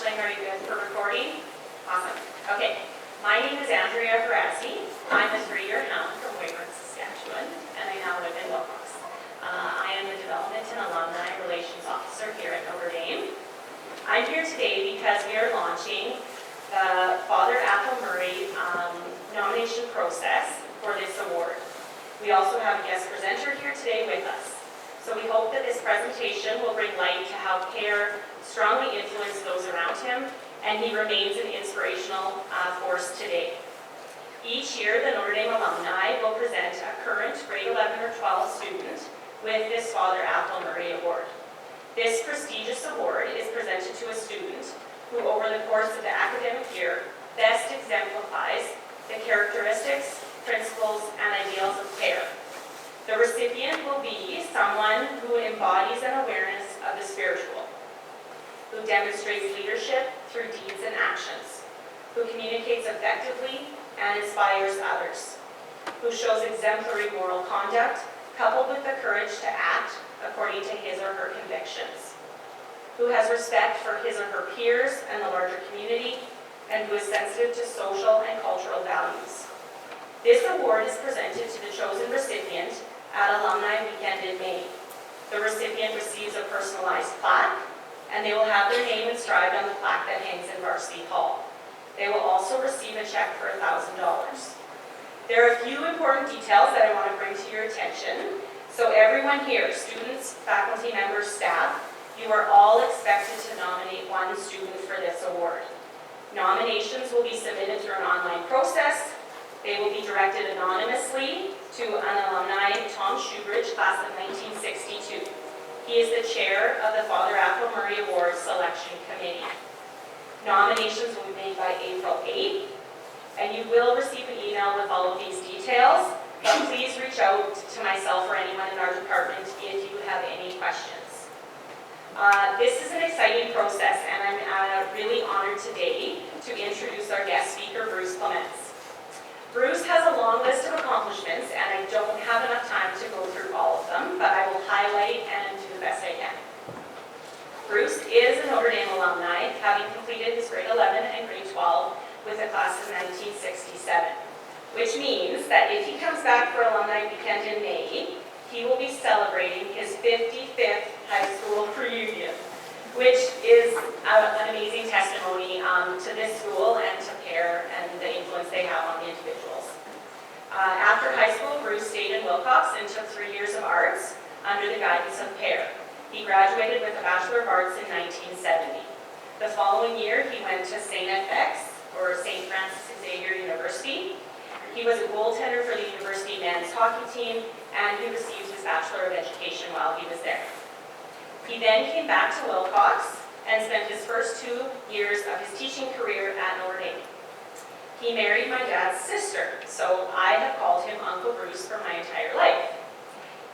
Ashling, are you good for recording? Awesome. Okay. My name is Andrea Barassi. I'm a 3-year hound from Weyburn, Saskatchewan, and I now live in Wilcox. I am the Development and Alumni Relations Officer here at Notre Dame. I'm here today because we are launching the Father Athol Murray nomination process for this award. We also have a guest presenter here today with us. So we hope that this presentation will bring light to how Pere strongly influenced those around him, and he remains an inspirational force today. Each year, the Notre Dame alumni will present a current grade 11 or 12 student with this Father Athol Murray Award. This prestigious award is presented to a student who, over the course of the academic year, best exemplifies the characteristics, principles, and ideals of Pere. The recipient will be someone who embodies an awareness of the spiritual, who demonstrates leadership through deeds and actions, who communicates effectively and inspires others, who shows exemplary moral conduct coupled with the courage to act according to his or her convictions, who has respect for his or her peers and the larger community, and who is sensitive to social and cultural values. This award is presented to the chosen recipient at Alumni Weekend in May. The recipient receives a personalized plaque, and they will have their name inscribed on the plaque that hangs in Varsity Hall. They will also receive a check for $1,000. There are a few important details that I want to bring to your attention. So everyone here, students, faculty members, staff, you are all expected to nominate one student for this award. Nominations will be submitted through an online process. They will be directed anonymously to an alumni, Tom Shoebridge, class of 1962. He is the chair of the Father Athol Murray Award Selection Committee. Nominations will be made by April 8th, and you will receive an email with all of these details, but please reach out to myself or anyone in our department if you have any questions. This is an exciting process, and I'm really honored today to introduce our guest speaker, Bruce Clements. Bruce has a long list of accomplishments, and I don't have enough time to go through all of them, but I will highlight and do the best I can. Bruce is a Notre Dame alumni, having completed his grade 11 and grade 12 with a class of 1967, which means that if he comes back for Alumni Weekend in May, he will be celebrating his 55th high school reunion, which is an amazing testimony to this school and to Pere and the influence they have on the individuals. After high school, Bruce stayed in Wilcox and took 3 years of arts under the guidance of Pere. He graduated with a Bachelor of Arts in 1970. The following year, he went to St. FX, or St. Francis Xavier University. He was a goaltender for the university men's hockey team, and he received his Bachelor of Education while he was there. He then came back to Wilcox and spent his first 2 years of his teaching career at Notre Dame. He married my dad's sister, so I have called him Uncle Bruce for my entire life.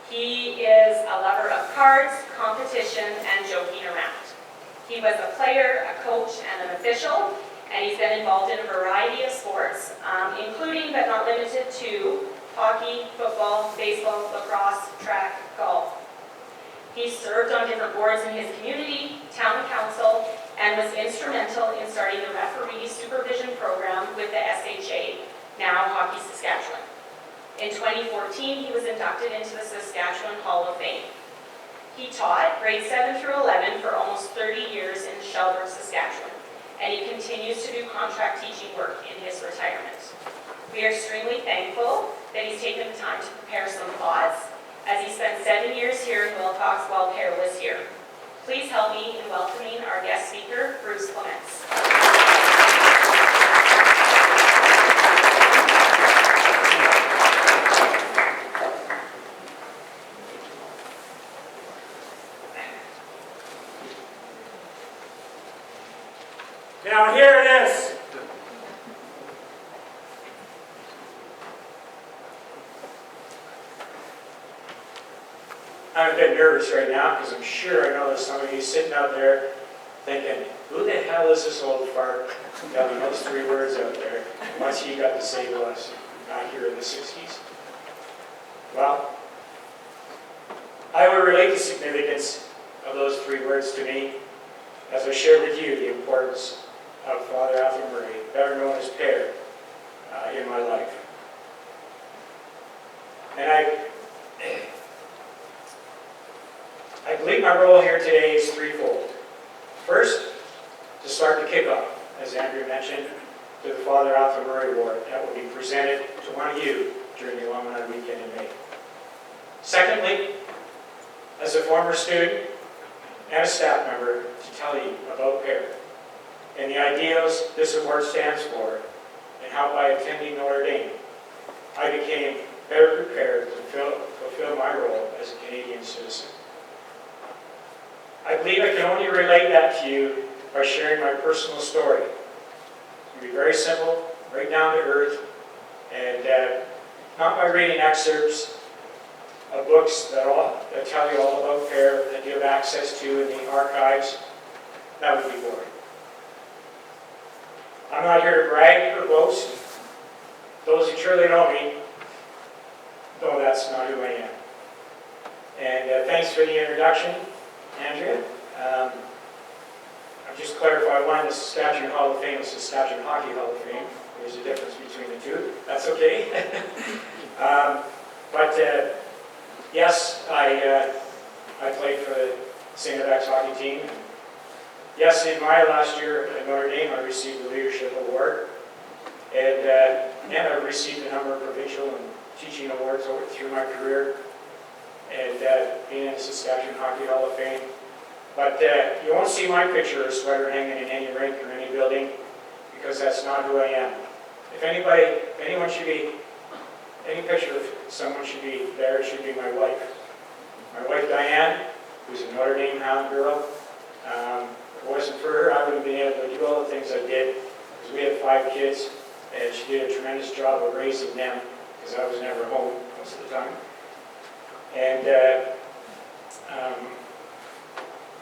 He is a lover of cards, competition, and joking around. He was a player, a coach, and an official, and he's been involved in a variety of sports, including but not limited to hockey, football, baseball, lacrosse, track, golf. He served on different boards in his community, town council, and was instrumental in starting the referee supervision program with the SHA, now Hockey Saskatchewan. In 2014, he was inducted into the Saskatchewan Hall of Fame. He taught grade 7 through 11 for almost 30 years in Shelburne, Saskatchewan, and he continues to do contract teaching work in his retirement. We are extremely thankful that he's taken the time to prepare some thoughts as he spent 7 years here in Wilcox while Pere was here. Please help me in welcoming our guest speaker, Bruce Clements. Now here it is. I'm a bit nervous right now because I'm sure I know there's some of you sitting out there thinking, who the hell is this old fart yelling those 3 words out there? What's he got to say to us back here in the 60s? Well, I would relate the significance of those 3 words to me as I share with you the importance of Father Athol Murray, better known as Pere, in my life. And I believe my role here today is threefold. First, to start the kickoff, as Andrew mentioned, to the Father Athol Murray Award that will be presented to one of you during the Alumni Weekend in May. Secondly, as a former student and a staff member, to tell you about Pere and the ideals this award stands for, and how by attending Notre Dame, I became better prepared to fulfill my role as a Canadian citizen. I believe I can only relate that to you by sharing my personal story. It'll be very simple, right down to earth, and not by reading excerpts of books that tell you all about Pere, that you have access to in the archives. That would be boring. I'm not here to brag or boast. Those who truly know me know that's not who I am. And thanks for the introduction, Andrea. I'll just clarify one, the Saskatchewan Hall of Fame is the Saskatchewan Hockey Hall of Fame. There's a difference between the two. That's okay. Yes, I played for the St. X hockey team. Yes, in my last year at Notre Dame, I received the Leadership Award. And I received a number of provincial and teaching awards through my career. And being in the Saskatchewan Hockey Hall of Fame. But you won't see my picture or sweater hanging in any rink or any building, because that's not who I am. If anyone should be, any picture of someone should be there, it should be my wife. My wife Diane, who's a Notre Dame Hound girl. If it wasn't for her, I wouldn't have been able to do all the things I did, because we had 5 kids, and she did a tremendous job of raising them, because I was never home most of the time. And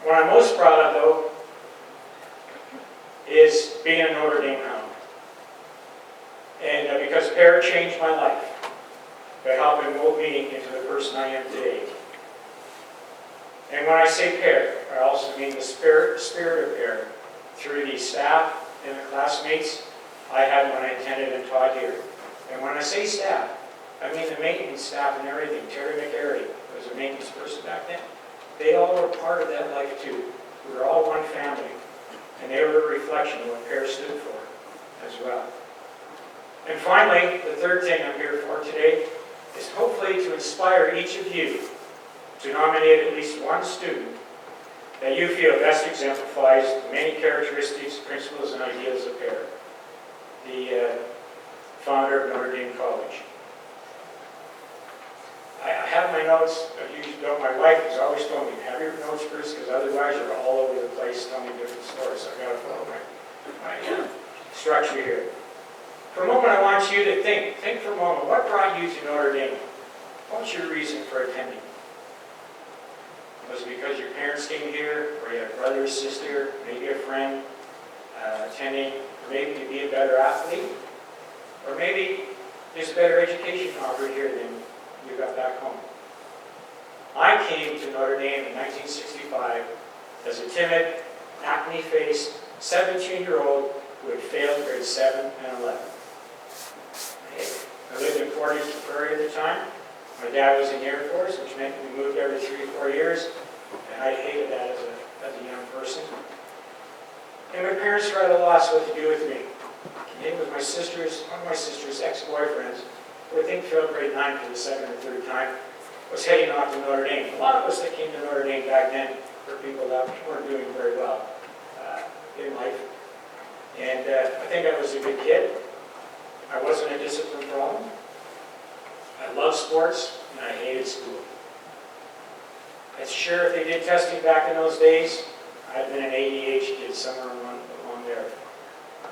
what I'm most proud of, though, is being a Notre Dame Hound. And because Pere changed my life by helping mold me into the person I am today. And when I say Pere, I also mean the spirit of Pere through the staff and the classmates I had when I attended and taught here. And when I say staff, I mean the maintenance staff and everything. Terry McCary was a maintenance person back then. They all were part of that life too. We were all one family. And they were a reflection of what Pere stood for as well. And finally, the third thing I'm here for today is hopefully to inspire each of you to nominate at least one student that you feel best exemplifies the many characteristics, principles, and ideals of Pere, the founder of Notre Dame College. I have my notes. My wife has always told me, have your notes first, because otherwise you're all over the place telling different stories. So I've got to follow my structure here. For a moment, I want you to think for a moment, what brought you to Notre Dame? What's your reason for attending? Was it because your parents came here, or you had a brother or sister, maybe a friend attending, or maybe to be a better athlete? Or maybe there's a better education offered here than you got back home. I came to Notre Dame in 1965 as a timid, acne-faced, 17-year-old who had failed grades 7 and 11. I lived in Pere, at the time. My dad was in the Air Force, which meant we moved every 3 or 4 years, and I hated that as a young person. And my parents were at a loss what to do with me. It was one of my sister's ex-boyfriends, who I think failed grade 9 for the second or third time, was heading off to Notre Dame. A lot of us that came to Notre Dame back then were people that weren't doing very well in life. And I think I was a good kid. I wasn't a discipline problem. I loved sports, and I hated school. It's sure if they did testing back in those days, I'd been an ADH kid somewhere along there.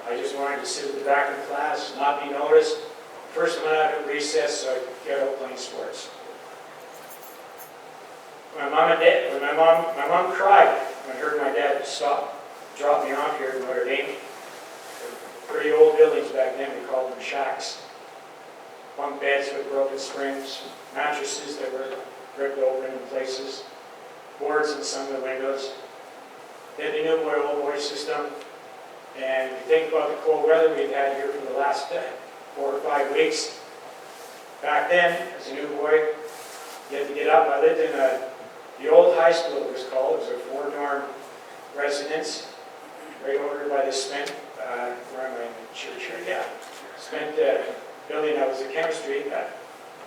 I just wanted to sit at the back of the class, not be noticed. First one out at recess, so I could get out playing sports. My mom cried when I heard my dad drop me off here in Notre Dame. Pretty old buildings back then, we called them shacks. Bunk beds with broken springs, mattresses that were ripped open in places, boards in some of the windows. Then the new boy, old boy system. And if you think about the cold weather we've had here for the last 4 or 5 weeks. Back then, as a new boy, you had to get up. I lived in the old high school, it was called. It was a 4-dorm residence, right over by the Smith, where am I in the church here? Yeah. Smith building that was a chemistry, that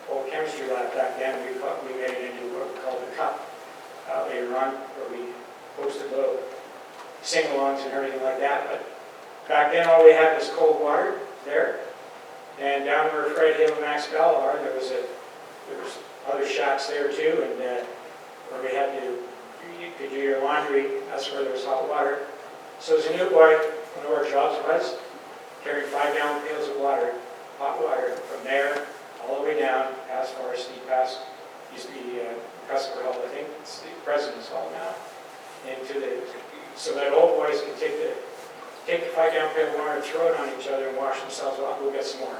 old chemistry lab back then. We made it into what we called the cup later on, where we hosted little sing-alongs and everything like that. But back then, all we had was cold water there. And down where Fred Hill and Max Bell are, there was other shacks there too, and where we had to, you could do your laundry, that's where there was hot water. So as a new boy, one of our jobs was carrying 5-gallon pails of water, hot water, from there all the way down, past Varsity, past, used to be Customer Hall, I think, it's the President's Hall now, so that old boys could take the 5-gallon pail of water, throw it on each other and wash themselves off, go get some more.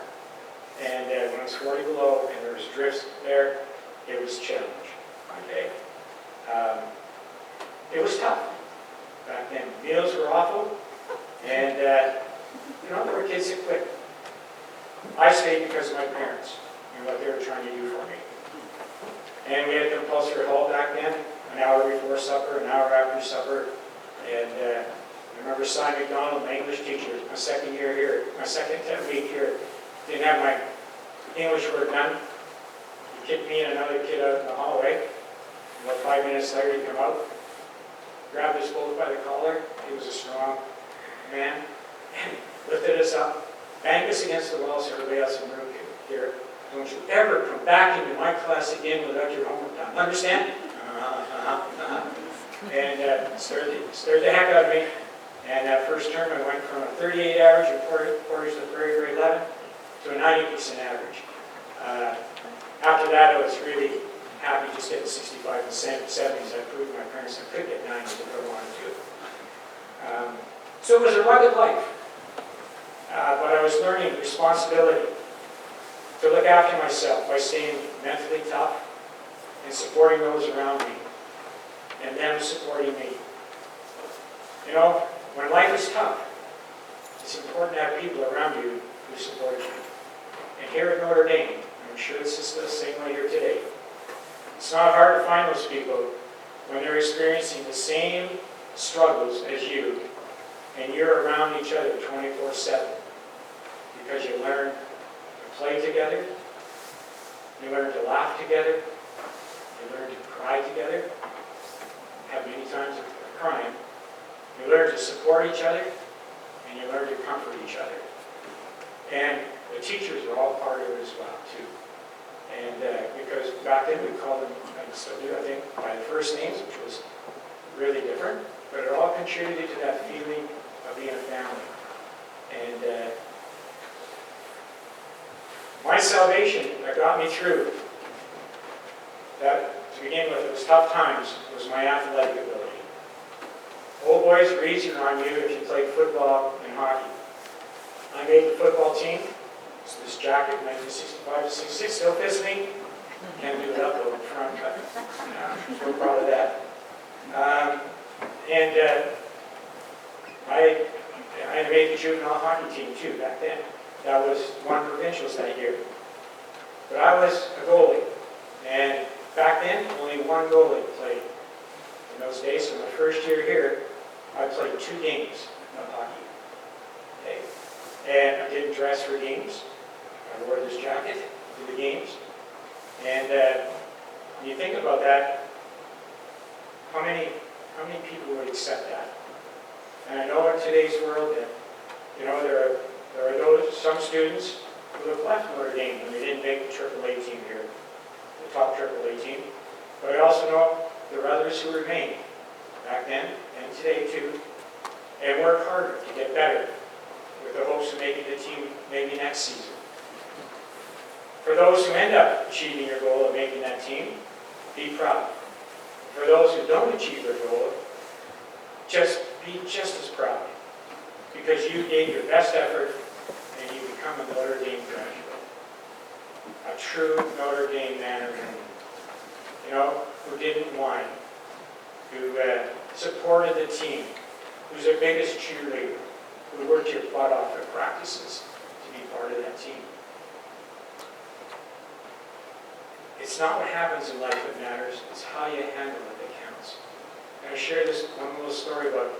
And when it was 40 below and there was drifts there, it was a challenge, okay? It was tough back then. Meals were awful, and there were kids that quit. I stayed because of my parents and what they were trying to do for me. And we had compulsory hall back then, an hour before supper, an hour after supper, and I remember Cy McDonald, my English teacher, my second year here, my second week here, didn't have my English work done. He kicked me and another kid out in the hallway. About 5 minutes later, he'd come out, grabbed us both by the collar. He was a strong man, and lifted us up, banged us against the wall so everybody else in the room could hear it. Don't you ever come back into my class again without your homework done. Understand? And scared the heck out of me. And that first term, I went from a 38 average in Portage to Pere grade 11 to a 90% average. After that, I was really happy just getting 65 and 70s. I proved my parents I could get 90s if I wanted to. So it was a rugged life. But I was learning responsibility to look after myself by staying mentally tough and supporting those around me and them supporting me. You know, when life is tough, it's important to have people around you who support you. And here at Notre Dame, I'm sure it's just the same way here today. It's not hard to find those people when they're experiencing the same struggles as you, and you're around each other 24/7, because you learn to play together, you learn to laugh together, you learn to cry together, have many times of crying, you learn to support each other, and you learn to comfort each other. And the teachers are all part of it as well, too. And because back then we called them, and still do, I think, by the first names, which was really different, but it all contributed to that feeling of being a family. And my salvation that got me through that, to begin with, it was tough times, was my athletic ability. Old boys were easier on you if you played football and hockey. I made the football team. So this jacket, 1965 to 66, still fits me. Can't do it up though in front, but I'm so proud of that. I made the juvenile hockey team too back then. That was won provincials that year. But I was a goalie, and back then only one goalie played in those days. So my first year here, I played 2 games of hockey. Okay. And I didn't dress for games. I wore this jacket to the games. And when you think about that, how many people would accept that? And I know in today's world that, there are some students who have left Notre Dame when they didn't make the AAA team here, the top AAA team. But I also know there are others who remain back then and today too, and work harder to get better with the hopes of making the team maybe next season. For those who end up achieving your goal of making that team, be proud. For those who don't achieve their goal, just be just as proud, because you gave your best effort and you become a Notre Dame graduate. A true Notre Dame man or woman, who didn't whine, who supported the team, who's their biggest cheerleader, who worked your butt off at practices to be part of that team. It's not what happens in life that matters, it's how you handle it that counts. And I share this one little story about,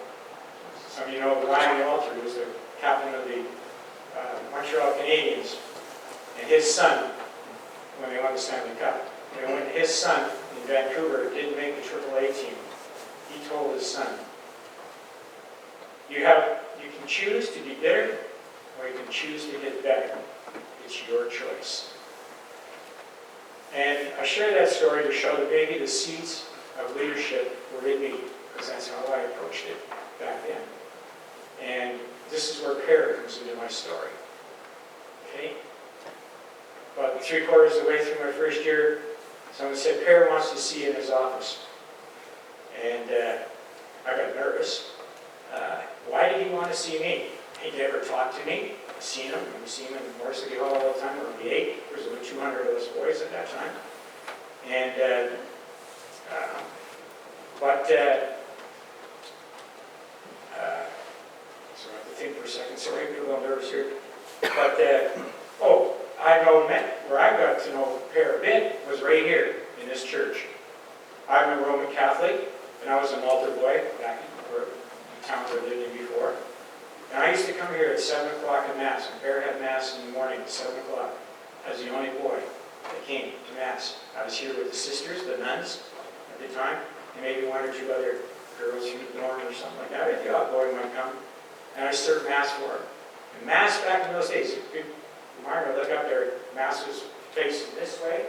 some of you know, Ryan Walter was the captain of the Montreal Canadiens, and his son, when they won the Stanley Cup, and when his son in Vancouver didn't make the AAA team, he told his son, you can choose to be bitter, or you can choose to get better. It's your choice. And I share that story to show that maybe the seeds of leadership were in me, because that's how I approached it back then. And this is where Pere comes into my story. Okay? About 3/4 of the way through my first year, someone said, Pere wants to see you in his office. And I got nervous. Why did he want to see me? He never talked to me. I've seen him. We've seen him in Moore City Hall all the time. We're 8. There's only 200 of us boys at that time. And, so I have to think for a second. Sorry, I'm a little nervous here. But, where I got to know Pere a bit was right here in this church. I'm a Roman Catholic, and I was an altar boy back in the town I lived in before. And I used to come here at 7 o'clock at Mass, and Pere had Mass in the morning at 7 o'clock. I was the only boy that came to Mass. I was here with the sisters, the nuns, at the time, and maybe 1 or 2 other girls from the dorm or something like that. The odd boy might come, and I served Mass for him. And Mass back in those days, you look up there, Mass was facing this way,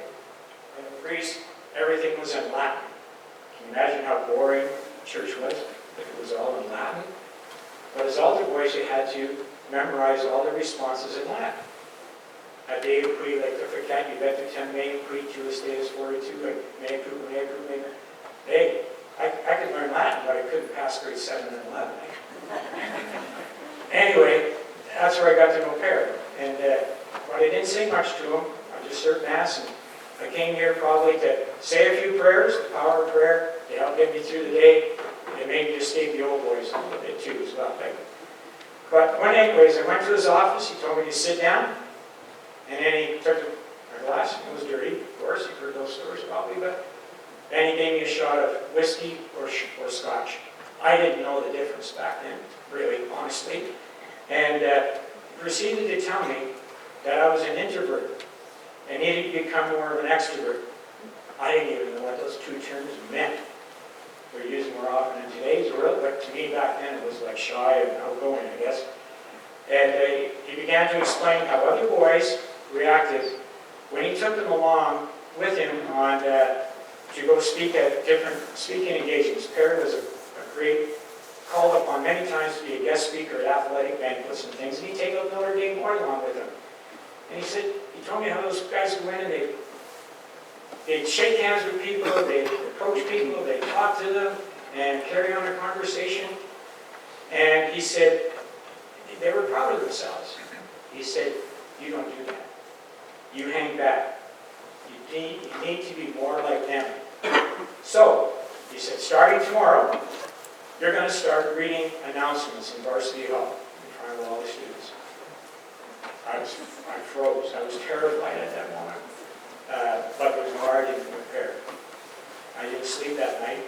and the priest, everything was in Latin. Can you imagine how boring church was if it was all in Latin? But as altar boys, you had to memorize all the responses in Latin. A Deo qui lectificat juventutem mei qui tuus Deus fortitudo, mea culpa, mea culpa, mea. Hey, I could learn Latin, but I couldn't pass grade 7 and 11. Anyway, that's where I got to know Pere. And but I didn't say much to him. I just served Mass, and I came here probably to say a few prayers, the power of prayer, to help get me through the day, and maybe just save the old boys a little bit too as well. But anyways, I went to his office. He told me to sit down, and then he took my glass, and it was dirty, of course. You've heard those stories probably, but then he gave me a shot of whiskey or scotch. I didn't know the difference back then, really, honestly. And proceeded to tell me that I was an introvert and needed to become more of an extrovert. I didn't even know what those 2 terms meant. They're used more often in today's world, but to me back then it was like shy and outgoing, I guess. And he began to explain how other boys reacted when he took them along with him on to go speak at different speaking engagements. Pere was a great, called upon many times to be a guest speaker at athletic banquets and things, and he'd take a Notre Dame boy along with him. And he told me how those guys would win, and they'd shake hands with people, they'd approach people, they'd talk to them, and carry on a conversation. And he said, they were proud of themselves. He said, you don't do that. You hang back. You need to be more like them. So, he said, starting tomorrow, you're going to start reading announcements in Varsity Hall in front of all the students. I froze. I was terrified at that moment. But there was no argument with Pere. I didn't sleep that night.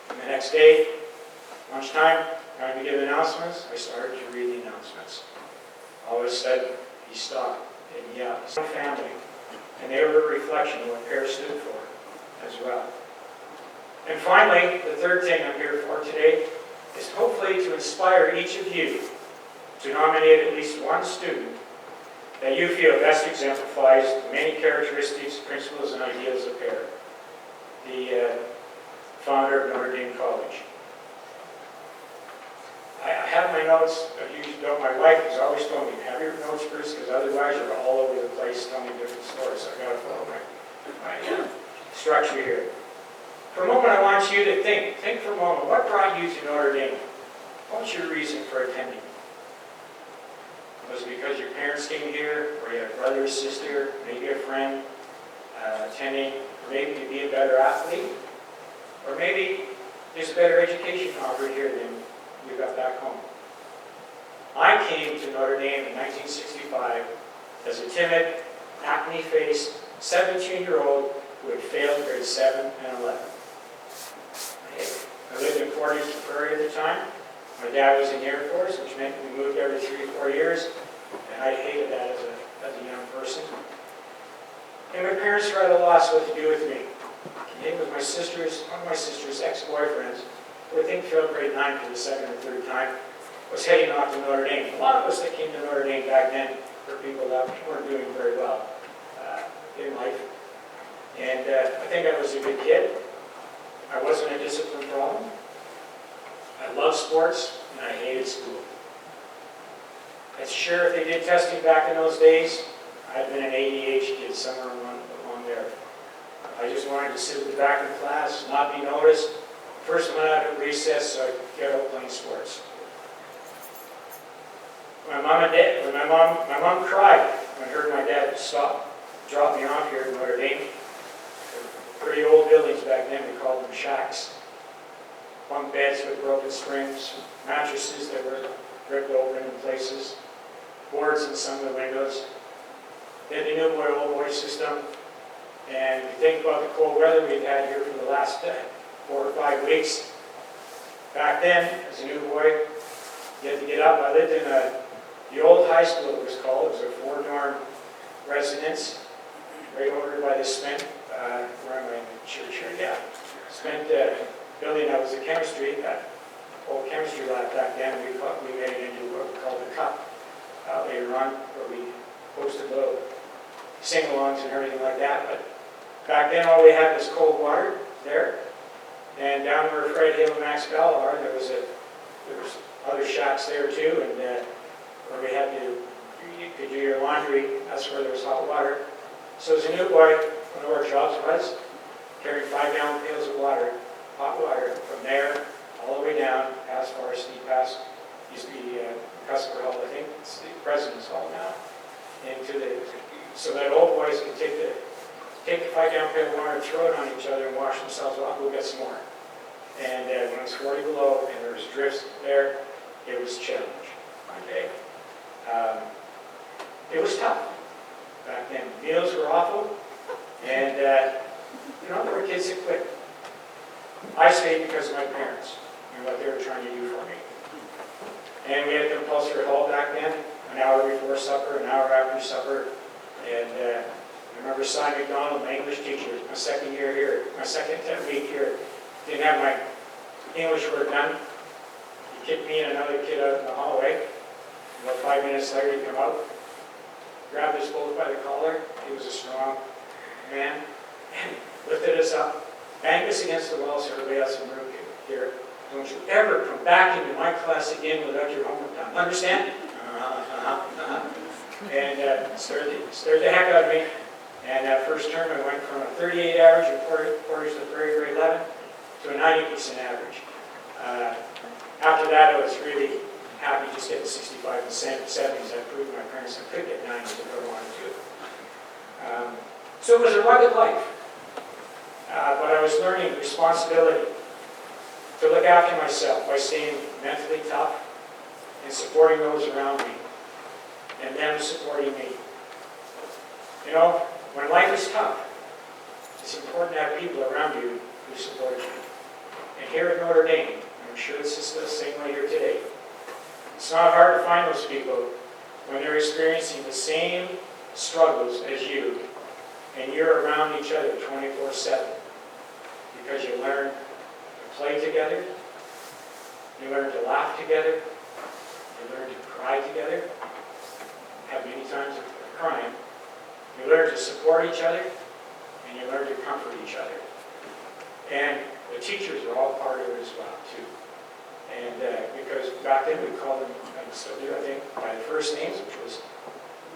And the next day, lunchtime, time to give announcements, I started to read the announcements. All of a sudden, he stopped and yelled. It's my family. And they were a reflection of what Pere stood for as well. And finally, the third thing I'm here for today is hopefully to inspire each of you to nominate at least one student that you feel best exemplifies the many characteristics, principles, and ideals of Pere, the founder of Notre Dame College. I have my notes. My wife has always told me, have your notes first, because otherwise you're all over the place telling different stories. So I've got to follow my structure here. For a moment, I want you to think for a moment, what brought you to Notre Dame? What's your reason for attending? Was it because your parents came here, or you had a brother or sister, maybe a friend attending, or maybe to be a better athlete? Or maybe there's a better education offered here than you got back home. I came to Notre Dame in 1965 as a timid, acne-faced 17-year-old who had failed grades 7 and 11. I lived in Pere at the time. My dad was in the Air Force, which meant we moved every 3 or 4 years, and I hated that as a young person. And my parents were at a loss what to do with me. It was one of my sister's ex-boyfriends, who I think failed grade 9 for the second or third time, was heading off to Notre Dame. A lot of us that came to Notre Dame back then were people that weren't doing very well in life. And I think I was a good kid. I wasn't a discipline problem. I loved sports, and I hated school. It's sure if they did testing back in those days, I'd been an ADH kid somewhere along there. I just wanted to sit at the back of the class, not be noticed. First one out at recess, so I could get out playing sports. My mom cried when I heard my dad drop me off here in Notre Dame. Pretty old buildings back then, we called them shacks. Bunk beds with broken springs, mattresses that were ripped open in places, boards in some of the windows. Then the new boy, old boy system. And you think about the cold weather we've had here for the last 4 or 5 weeks. Back then, as a new boy, you had to get up. I lived in the old high school, it was called. It was a 4-dorm residence, right over by the Spent, where am I in the church here? Yeah. Spent building that was a chemistry, old chemistry lab back then. We made it into what we called the Cup later on, where we hosted little sing-alongs and everything like that. But back then, all we had was cold water there. And down where Fred Hill and Max Bell are, there was other shacks there too, and where we had to, you could do your laundry. That's where there was hot water. So as a new boy, one of our jobs was carrying 5-gallon pails of water, hot water, from there all the way down past Varsity, past used to be Customer Hall, I think it's the President's Hall now, so that old boys could take the 5-gallon pail of water, throw it on each other, and wash themselves off. We'll get some more. And when it was 40 below and there was drifts there, it was a challenge. Okay, it was tough back then. Meals were awful, and there were kids that quit. I stayed because of my parents and what they were trying to do for me. And we had compulsory hall back then, an hour before supper, an hour after supper. And I remember Cy McDonald, my English teacher, my second year here, my second week here, didn't have my English work done. He kicked me and another kid out in the hallway. About 5 minutes later, he'd come out, grabbed us both by the collar. He was a strong man, and lifted us up, banged us against the wall so everybody else in the room could hear it. Don't you ever come back into my class again without your homework done. Understand? And scared the heck out of me. And that first term, I went from a 38 average in Portage to grade 11 to a 90% average. After that, I was really happy just getting 65 and 70s. I proved my parents I could get 90s if I wanted to. So it was a rugged life. But I was learning responsibility to look after myself by staying mentally tough and supporting those around me and them supporting me. You know, when life is tough, it's important to have people around you who support you. And here at Notre Dame, I'm sure it's just the same way here today. It's not hard to find those people when they're experiencing the same struggles as you, and you're around each other 24/7, because you learn to play together, you learn to laugh together, you learn to cry together, have many times of crying, you learn to support each other, and you learn to comfort each other. And the teachers are all part of it as well, too. And because back then we called them, and still do, I think, by the first names, which was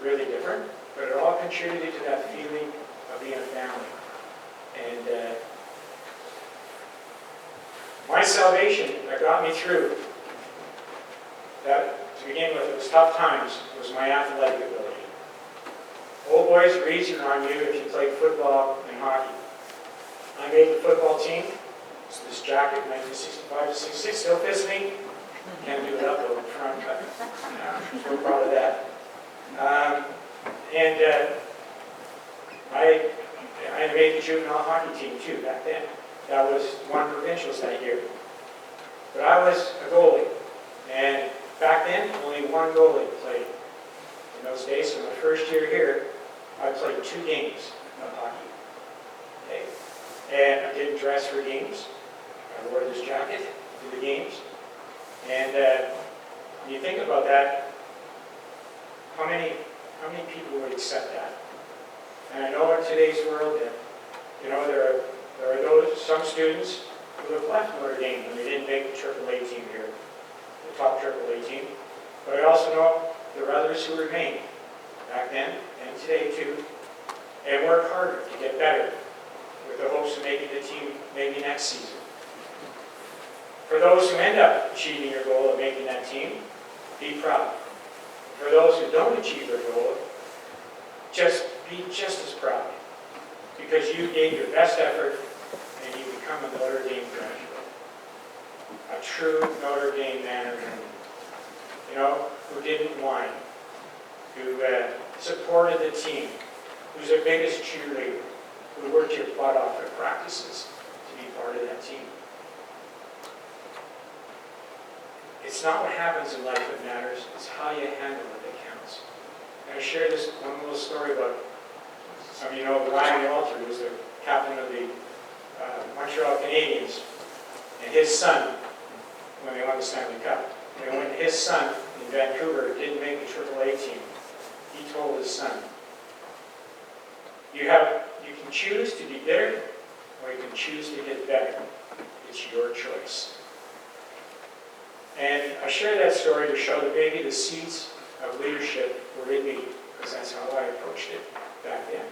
really different, but it all contributed to that feeling of being a family. And my salvation that got me through, that to begin with, it was tough times, was my athletic ability. Old boys were easier on you if you played football and hockey. I made the football team. It's this jacket, 1965 to 66, still fits me. Can't do it up in front, but I'm so proud of that. I made the juvenile hockey team too back then. That was one provincials that year. But I was a goalie, and back then only one goalie played in those days. So my first year here, I played 2 games of hockey. Okay? And I didn't dress for games. I wore this jacket to the games. And when you think about that, how many people would accept that? And I know in today's world that, there are some students who have left Notre Dame when they didn't make the AAA team here, the top AAA team. But I also know there are others who remain back then and today too, and work harder to get better with the hopes of making the team maybe next season. For those who end up achieving your goal of making that team, be proud. For those who don't achieve their goal, just be just as proud, because you gave your best effort and you become a Notre Dame graduate. A true Notre Dame man or woman, who didn't whine, who supported the team, who's their biggest cheerleader, who worked your butt off at practices to be part of that team. It's not what happens in life that matters, it's how you handle it that counts. And I share this one little story about, some of you know Ryan Walter, who was the captain of the Montreal Canadiens, and his son, when they won the Stanley Cup. And when his son in Vancouver didn't make the AAA team, he told his son, you can choose to be bitter, or you can choose to get better. It's your choice. And I share that story to show that maybe the seeds of leadership were in me, because that's how I approached it back then.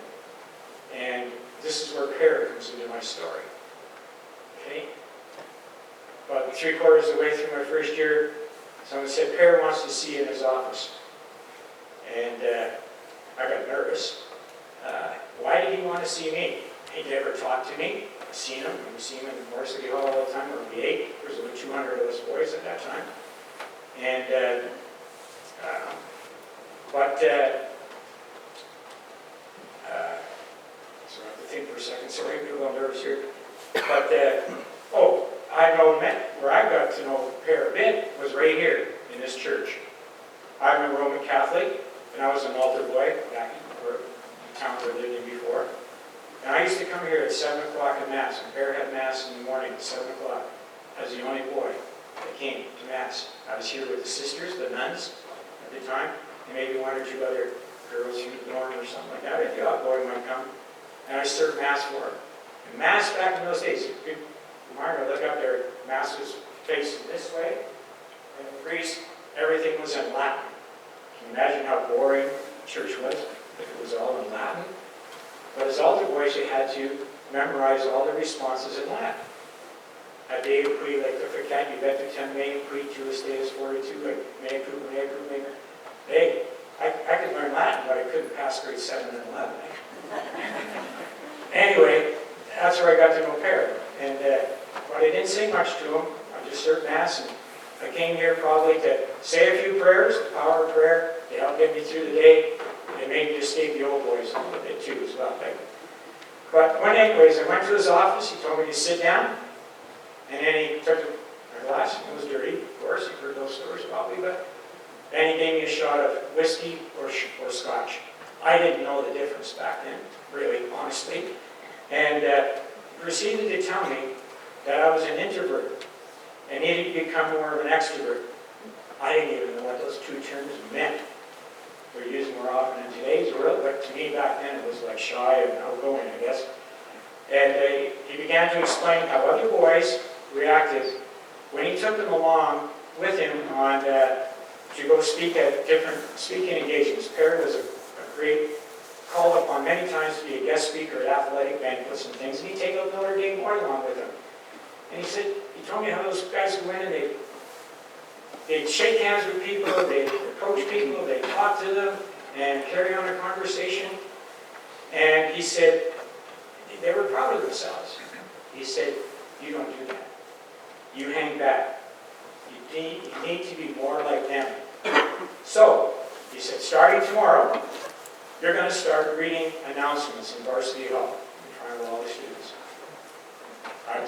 And this is where Pere comes into my story. Okay? About 3/4 of the way through my first year, someone said, Pere wants to see you in his office. And I got nervous. Why did he want to see me? He never talked to me. I've seen him. We've seen him in the varsity hall all the time. There were 8. There was over 200 of us boys at that time. And, so I have to think for a second. Sorry, I'm a little nervous here. But, I know where I got to know Pere a bit was right here in this church. I'm a Roman Catholic, and I was an altar boy back in the town where I lived in before. And I used to come here at 7 o'clock at Mass, and Pere had Mass in the morning at 7 o'clock. I was the only boy that came to Mass. I was here with the sisters, the nuns at the time, and maybe 1 or 2 other girls from the dorm or something like that. The odd boy might come. And I served Mass for her. And Mass back in those days, Margaret, look up there, Mass was facing this way, and the priest, everything was in Latin. Can you imagine how boring church was if it was all in Latin? But as altar boys, you had to memorize all the responses in Latin. A Deo qui, like the Ficat, you bet the 10 mea qui, tuus Deus 42, like mea cu, mea cu, mea. Hey, I could learn Latin, but I couldn't pass grade 7 and 11. Anyway, that's where I got to know Pere. And but I didn't say much to him. I just served Mass, and I came here probably to say a few prayers, the power of prayer, to help get me through the day, and maybe just save the old boys a little bit too as well. But anyways, I went to his office. He told me to sit down, and then he took a glass, and it was dirty, of course. You've heard those stories probably, but then he gave me a shot of whiskey or scotch. I didn't know the difference back then, really, honestly. And proceeded to tell me that I was an introvert and needed to become more of an extrovert. I didn't even know what those 2 terms meant. They're used more often in today's world, but to me back then it was like shy and outgoing, I guess. And he began to explain how other boys reacted when he took them along with him on to go speak at different speaking engagements. Pere was a great, called upon many times to be a guest speaker at athletic banquets and things, and he'd take a Notre Dame boy along with him. And he told me how those guys would win, and they'd shake hands with people, they'd approach people, they'd talk to them, and carry on a conversation. And he said, they were proud of themselves. He said, you don't do that. You hang back. You You need to be more like them. So, he said, starting tomorrow, you're going to start reading announcements in Varsity Hall in front of all the students. I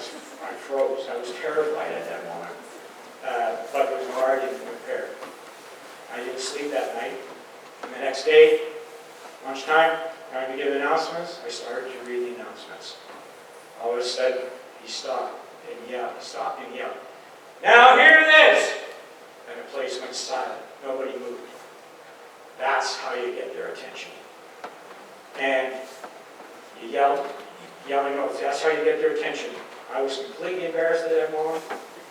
froze. I was terrified at that moment. But there was no argument with Pere. I didn't sleep that night. And the next day, lunchtime, time to give announcements, I started to read the announcements. All of a sudden, he stopped and yelled. Stopped and yelled. Now hear this! And the place went silent. Nobody moved. That's how you get their attention. And you yelling notes. That's how you get their attention. I was completely embarrassed at that moment.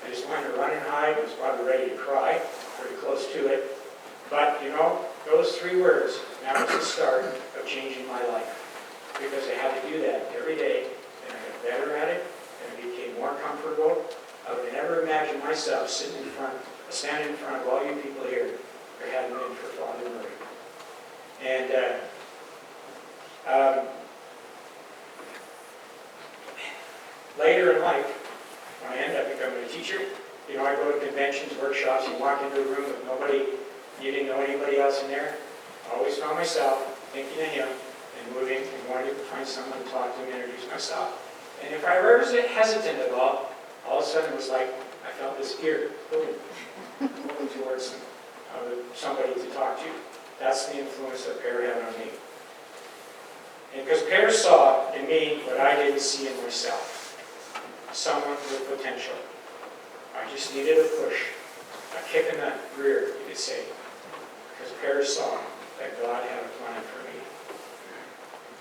I just wanted to run and hide. I was probably ready to cry, pretty close to it. But, you know, those 3 words, that was the start of changing my life. Because I had to do that every day, and I got better at it, and it became more comfortable. I would never imagine myself standing in front of all you people here if it hadn't been for Father Murray. And later in life, when I ended up becoming a teacher, you know, I go to conventions, workshops, you walk into a room with nobody, you didn't know anybody else in there. I always found myself thinking of him and moving and wanting to find someone to talk to and introduce myself. And if I was hesitant at all of a sudden it was like I felt this ear pulling towards somebody to talk to. That's the influence that Pere had on me. And because Pere saw in me what I didn't see in myself. Someone with potential. I just needed a push, a kick in the rear, you could say. Because Pere saw that God had a plan for me.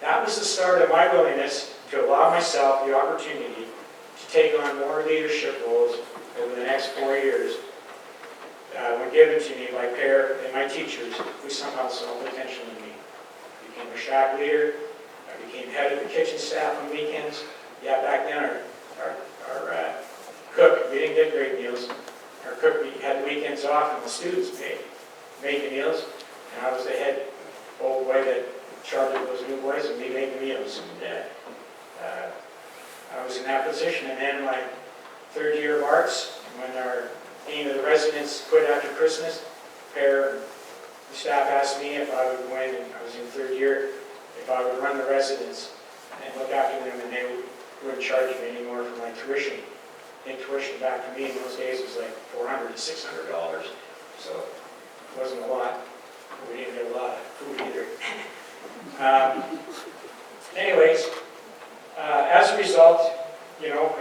That was the start of my willingness to allow myself the opportunity to take on more leadership roles over the next 4 years when given to me by Pere and my teachers who somehow saw potential in me. I became a shack leader. I became head of the kitchen staff on weekends. Yeah, back then our cook, we didn't get great meals. Our cook, we had weekends off and the students made the meals. And I was the head old boy that charged those new boys and we made the meals. And I was in that position. And then my 3rd year of arts, when our dean of the residence quit after Christmas, Pere, the staff asked me if I would go in, and I was in 3rd year, if I would run the residence and look after them, and they wouldn't charge me anymore for my tuition. I think tuition back to me in those days was like $400 to $600, so it wasn't a lot. We didn't get a lot of food either. Anyways, as a result, you know,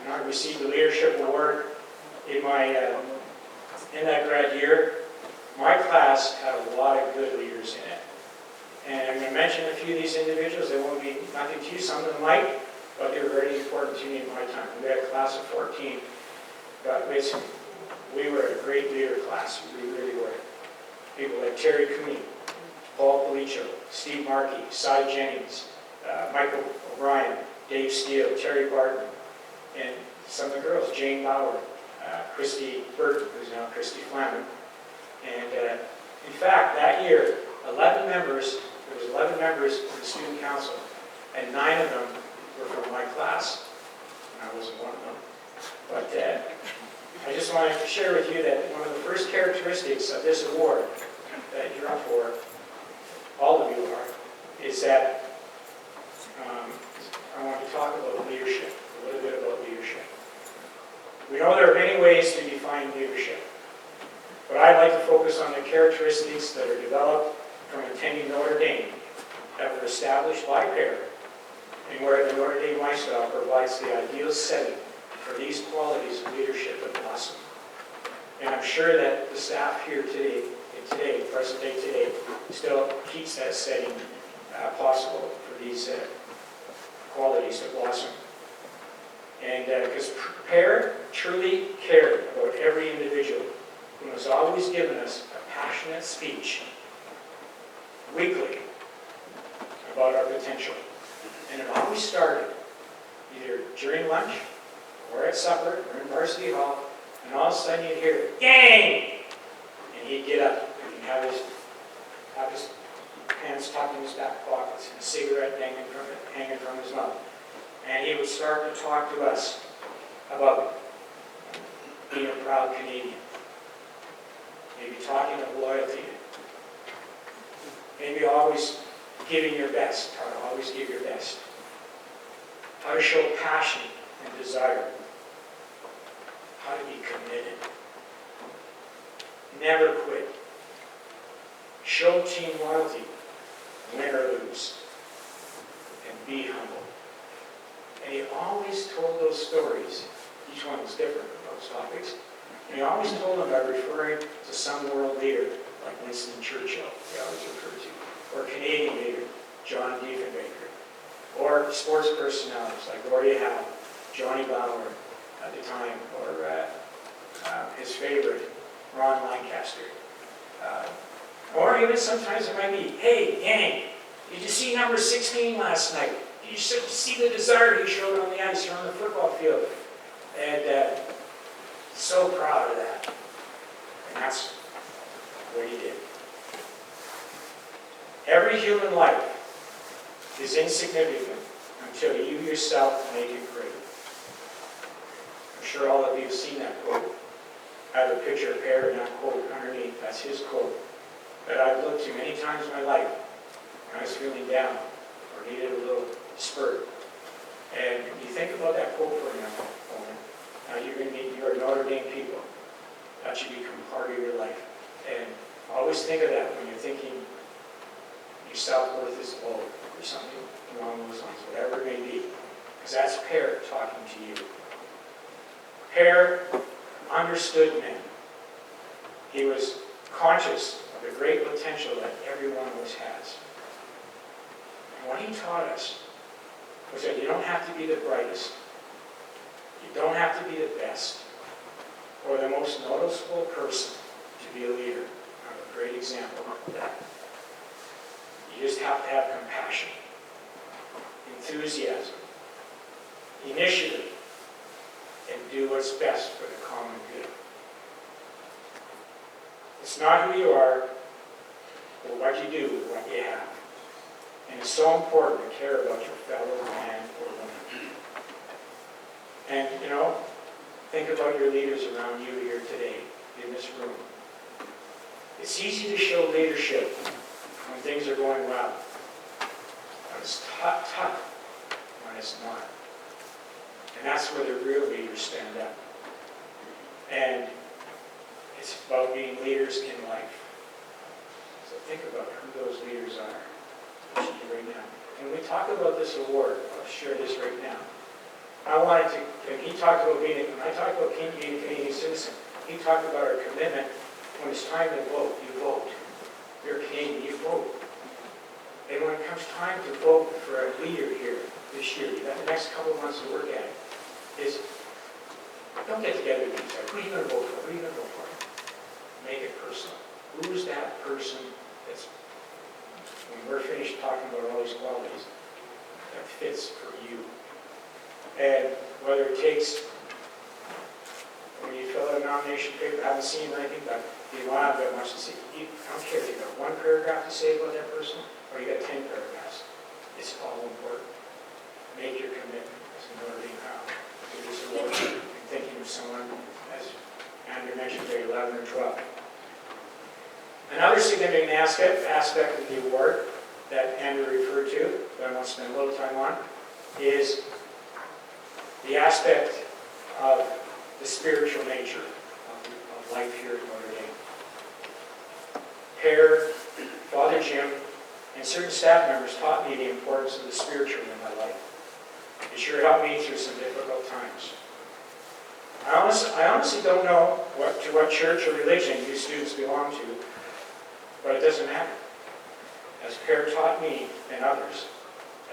I received the leadership award in my in that grad year. My class had a lot of good leaders in it. And I'm going to mention a few of these individuals. They won't be nothing to you. Some of them might, but they were very important to me in my time. We had a class of 14. But we were a great leader class. We really were. People like Terry Cooney, Paul Policho, Steve Markey, Cy Jennings, Michael O'Brien, Dave Steele, Terry Barton, and some of the girls, Jane Bauer, Christy Burton, who's now Christy Flaman. And in fact, that year, 11 members of the student council, and 9 of them were from my class. And I wasn't one of them. But I just wanted to share with you that one of the first characteristics of this award that you're up for, all of you are, is that I want to talk about leadership, a little bit about leadership. We know there are many ways to define leadership, but I'd like to focus on the characteristics that are developed from attending Notre Dame that were established by Pere, and where the Notre Dame lifestyle provides the ideal setting for these qualities of leadership that blossom. And I'm sure that the staff here today, present day today, still keeps that setting possible for these qualities that blossom. And because Pere truly cared about every individual, who has always given us a passionate speech weekly about our potential. And it always started either during lunch or at supper or in Varsity Hall, and all of a sudden you'd hear, "Gang!" And he'd get up and he'd have his hands tucked in his back pockets and a cigarette hanging from his mouth. And he would start to talk to us about being a proud Canadian. Maybe talking of loyalty. Maybe always giving your best, how to always give your best. How to show passion and desire. How to be committed. Never quit. Show team loyalty, win or lose. And be humble. And he always told those stories. Each one was different of those topics. And he always told them by referring to some world leader, like Winston Churchill, he always referred to, or Canadian leader, John Diefenbaker, or sports personalities like Gordie Howe, Johnny Bauer at the time, or his favorite, Ron Lancaster. Or even sometimes it might be, hey, gang, did you see number 16 last night? Did you see the desire he showed on the ice or on the football field? And so proud of that. And that's what he did. Every human life is insignificant until you yourself make it great. I'm sure all of you have seen that quote. I have a picture of Pere and that quote underneath. That's his quote that I've looked to many times in my life when I was feeling down or needed a little spurt. And you think about that quote for a moment. Now you're Notre Dame people. That should become part of your life. And always think of that when you're thinking your self-worth is low or something along those lines, whatever it may be. Because that's Pere talking to you. Pere understood men. He was conscious of the great potential that every one of us has. And what he taught us was that you don't have to be the brightest. You don't have to be the best or the most noticeable person to be a leader. I'm a great example of that. You just have to have compassion, enthusiasm, initiative, and do what's best for the common good. It's not who you are or what you do, but what you have. And it's so important to care about your fellow man or woman. And, think about your leaders around you here today, in this room. It's easy to show leadership when things are going well. But it's tough when it's not. And that's where the real leaders stand up. And it's about being leaders in life. So think about who those leaders are right now. And we talk about this award. I'll share this right now. I wanted to, when he talked about being, when I talked about being a Canadian citizen, he talked about our commitment. When it's time to vote, you vote. You're Canadian, you vote. And when it comes time to vote for a leader here this year, you got the next couple of months to work at it, is don't get together and decide, who are you going to vote for? Who are you going to vote for? Make it personal. Who's that person that's, when we're finished talking about all these qualities, that fits for you? And whether it takes, when you fill out a nomination paper, I haven't seen anything, but you don't have that much to say. I don't care if you got one paragraph to say about that person, or you got 10 paragraphs. It's all important. Make your commitment as an ordained how to this award. I'm thinking of someone, as Andrew mentioned, grade 11 or 12. Another significant aspect of the award that Andrew referred to, that I want to spend a little time on, is the aspect of the spiritual nature of life here at Notre Dame. Pere, Father Jim, and certain staff members taught me the importance of the spiritual in my life. It sure helped me through some difficult times. I honestly don't know what church or religion you students belong to, but it doesn't matter. As Pere taught me and others,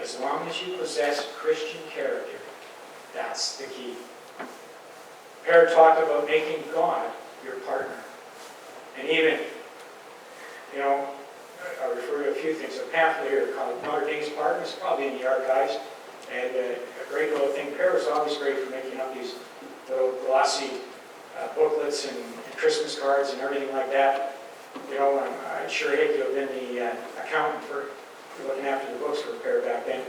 as long as you possess Christian character, that's the key. Pere talked about making God your partner. And even, I'll refer to a few things. A pamphlet here called Notre Dame's Partners, probably in the archives. And a great little thing. Pere was always great for making up these little glossy booklets and Christmas cards and everything like that. I'd sure hate to have been the accountant for looking after the books for Pere back then.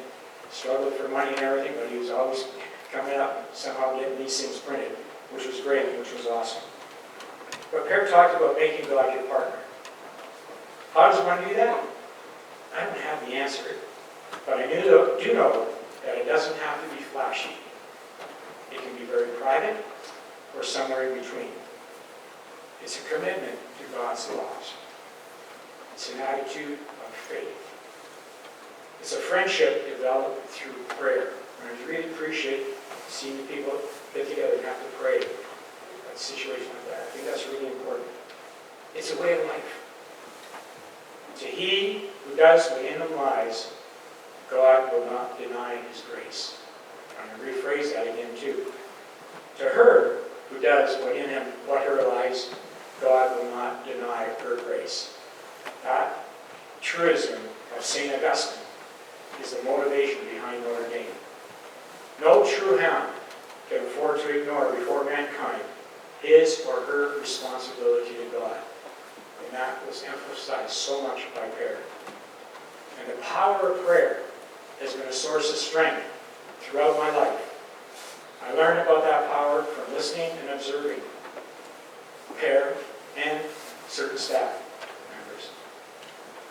Struggled for money and everything, but he was always coming up and somehow getting these things printed. which was great, which was awesome. But Pere talked about making God your partner. How does one do that? I don't have the answer, but I do know that it doesn't have to be flashy. It can be very private or somewhere in between. It's a commitment to God's laws. It's an attitude of faith. It's a friendship developed through prayer. And I really appreciate seeing the people get together and have to pray at a situation like that. I think that's really important. It's a way of life. To he who does what in him lies, God will not deny his grace. I'm going to rephrase that again too. To her who does what her lies, God will not deny her grace. That truism of St. Augustine is the motivation behind Notre Dame. No true hound can afford to ignore before mankind his or her responsibility to God. And that was emphasized so much by Pere. And the power of prayer has been a source of strength throughout my life. I learned about that power from listening and observing Pere and certain staff members.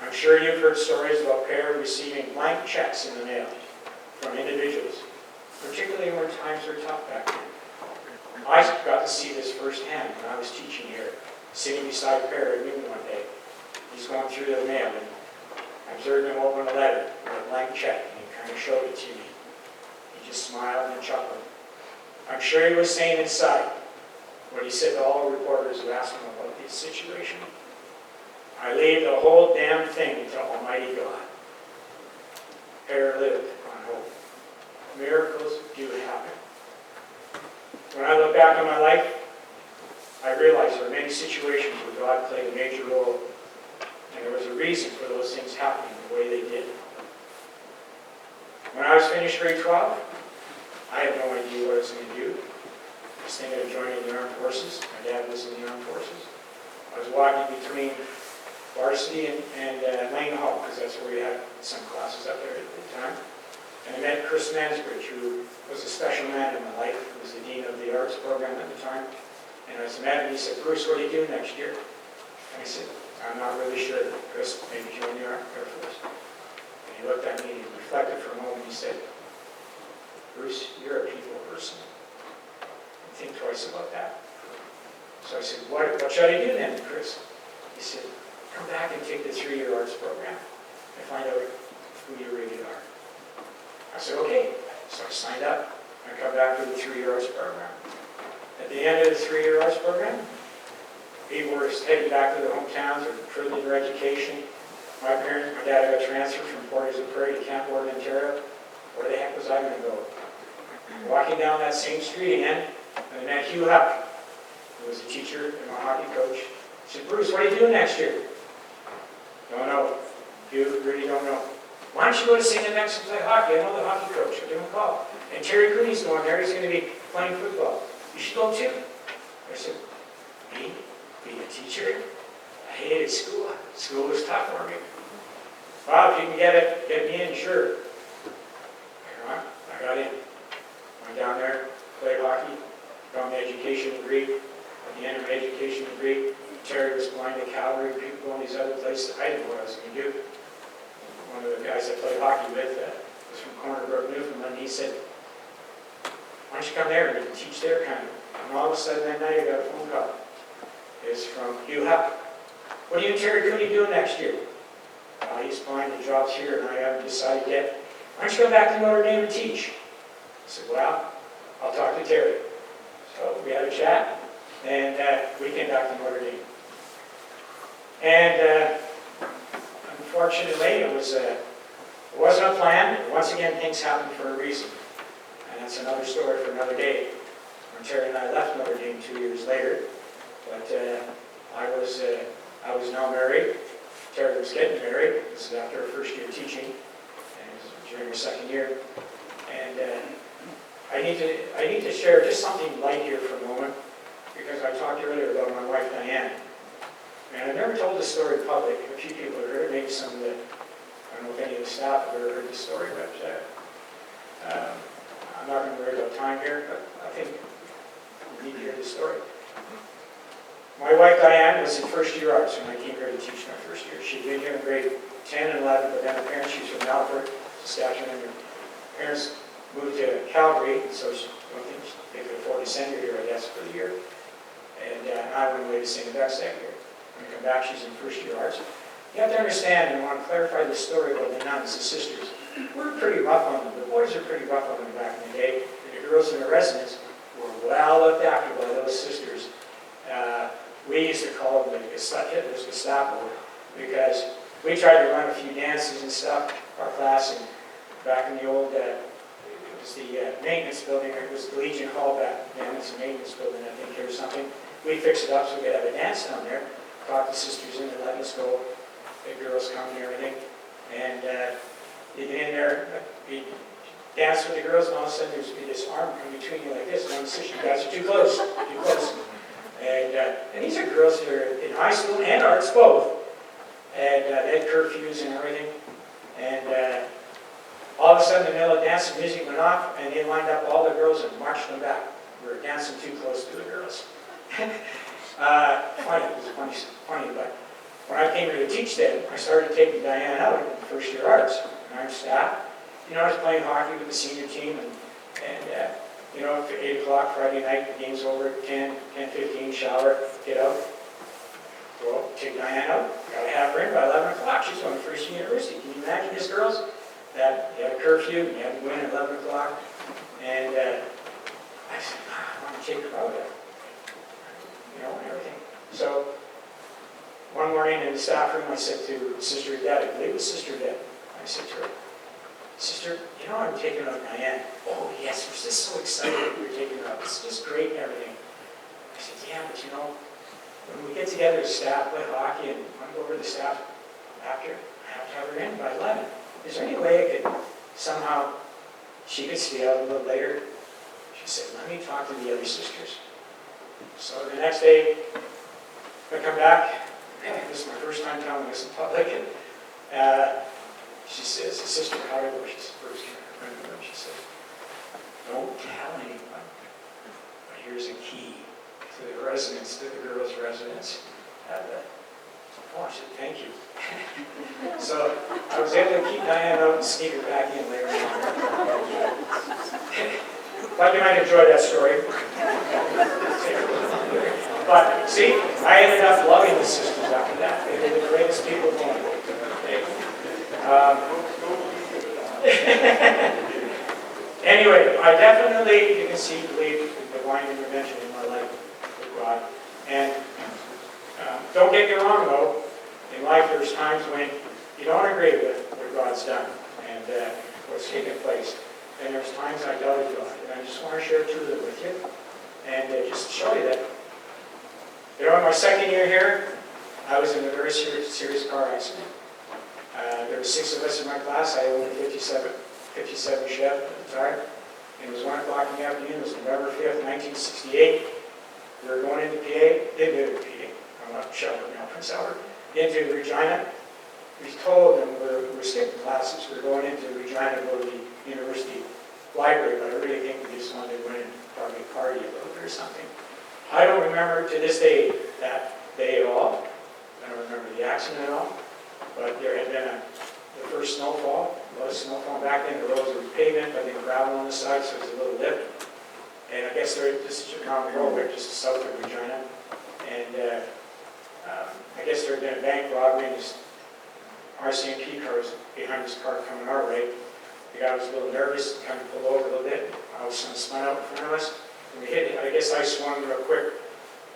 I'm sure you've heard stories about Pere receiving blank checks in the mail from individuals, particularly when times were tough back then. I got to see this firsthand when I was teaching here, sitting beside Pere at noon one day. He's going through the mail, and I observed him open a letter with a blank check, and he kind of showed it to me. He just smiled and chuckled. I'm sure he was saying inside what he said to all reporters who asked him about this situation. I leave the whole damn thing to Almighty God. Pere lived on hope. Miracles do happen. When I look back on my life, I realize there are many situations where God played a major role, and there was a reason for those things happening the way they did. When I was finished grade 12, I had no idea what I was going to do. I was thinking of joining the armed forces. My dad was in the armed forces. I was walking between varsity and Lane Hall, because that's where we had some classes up there at the time. And I met Chris Mansbridge, who was a special man in my life. He was the dean of the arts program at the time. And I met him, and he said, Bruce, what are you doing next year? And I said, I'm not really sure. Chris, maybe join the Air Force. And he looked at me and he reflected for a moment. He said, Bruce, you're a people person. Think twice about that. So I said, what should I do then, Chris? He said, come back and take the 3-year arts program and find out who you really are. I said, okay. So I signed up. I come back to the 3-year arts program. At the end of the 3-year arts program, people were heading back to their hometowns or furthering their education. My dad got transferred from Port of Pere to Camp Ward, Ontario. Where the heck was I going to go? Walking down that same street again, and I met Hugh Huck, who was a teacher and my hockey coach. He said, Bruce, what are you doing next year? Don't know. You really don't know. Why don't you go to St. Next and play hockey? I know the hockey coach. I'll give him a call. And Terry Cooney's going there. He's going to be playing football. You should go too. I said, me? Being a teacher? I hated school. School was tough for me. Well, if you can get me in, sure. I got in. Went down there, played hockey, got my education degree. At the end of my education degree, Terry was applying to Calgary, people going these other places. I didn't know what I was going to do. One of the guys I played hockey with was from Corner Brook, Newfoundland. He said, why don't you come there and you can teach there kind of. And all of a sudden that night I got a phone call. It's from Hugh Huck. What are you and Terry Cooney doing next year? He's applying to jobs here and I haven't decided yet. Why don't you come back to Notre Dame and teach? I said, well, I'll talk to Terry. So we had a chat, and we came back to Notre Dame. And unfortunately, it wasn't a plan. Once again, things happen for a reason. And that's another story for another day. When Terry and I left Notre Dame 2 years later, but I was now married. Terry was getting married. This is after her first year teaching, and it was during her second year. And I need to share just something light here for a moment, because I talked earlier about my wife Diane. And I've never told this story in public. A few people have heard it, maybe some of the, I don't know if any of the staff have ever heard this story, but I'm not going to worry about time here, but I think You need to hear this story. My wife Diane was in first year arts when I came here to teach my first year. She'd been here in grade 10 and 11, but then her parents, she was from Alfred, Saskatchewan, and her parents moved to Calgary, so I don't think they could afford to send her here, I guess, for the year. And I went away to St. Augustine here. When I come back, she's in first year arts. You have to understand, and I want to clarify this story about the nuns, the sisters. We're pretty rough on them. The boys are pretty rough on them back in the day. And the girls in the residence were well looked after by those sisters. We used to call them the Hitler's Gestapo because we tried to run a few dances and stuff, our class, and back in the old, it was the maintenance building, it was the Legion Hall back then, it's a maintenance building, I think, or something. We'd fix it up so we could have a dance down there, talk the sisters in and let us go, the girls come and everything, and you get in there, you dance with the girls, and all of a sudden there's this arm come between you like this, and one of the sisters, you guys are too close, too close. And these are girls that are in high school and arts both, and they had curfews and everything, and all of a sudden the middle of dance, the music went off, and they lined up all the girls and marched them back. We were dancing too close to the girls. Funny, it was funny, but when I came here to teach them, I started taking Diane out in first year arts, and I'm staff. You know, I was playing hockey with the senior team, and you know, at 8 o'clock Friday night, the game's over at 10:15, shower, get out. Well, take Diane out, got to have her in by 11 o'clock. She's going to first year university. Can you imagine this, girls? That you had a curfew, you had to go in at 11 o'clock, and I said, I want to take her out there, you know, and everything. So, one morning in the staff room, I said to Sister Deb, I believe it was Sister Deb, I said to her, Sister, you know I'm taking out Diane. Oh yes, we're just so excited that we're taking her out. It's just great and everything. I said, yeah, but you know, when we get together as staff, play hockey, and want to go over to the staff after, I have to have her in by 11. Is there any way I could somehow, she could stay out a little later? She said, let me talk to the other sisters. So the next day, I come back, this is my first time telling this in public, and she says, Sister Howard, she's the first friend of her, she said, don't tell anyone, but here's a key to the residence, to the girls' residence. Oh, I said, thank you. So I was able to keep Diane out and sneak her back in later on. Thought you might enjoy that story. But see, I ended up loving the sisters after that. They were the greatest people going. Anyway, I definitely, you can see, believe in divine intervention in my life with God. And don't get me wrong, though. In life, there's times when you don't agree with what God's done and what's taken place. And there's times I doubted God. And I just want to share two of them with you. And just show you that. You know, in my second year here, I was in a very serious car accident. There were 6 of us in my class. I owned a 57 Chev at the time. And it was 1 o'clock in the afternoon. It was November 5th, 1968. We were going into I'm not Shelburne now, Prince Albert, into Regina. We told them we're skipping classes. We're going into Regina to go to the university library, but I really think we just wanted to go in and probably party a little bit or something. I don't remember to this day that day at all. I don't remember the accident at all. But there had been the first snowfall. A lot of snowfall back then. The roads were pavement, but they were gravel on the side, so it was a little lip. And I guess this is Chicago Road, right just south of Regina. And I guess there had been a bank robbery, and this RCMP car was behind this car coming our way. The guy was a little nervous, kind of pulled over a little bit. I was spun out in front of us, and we hit it. I guess I swung real quick.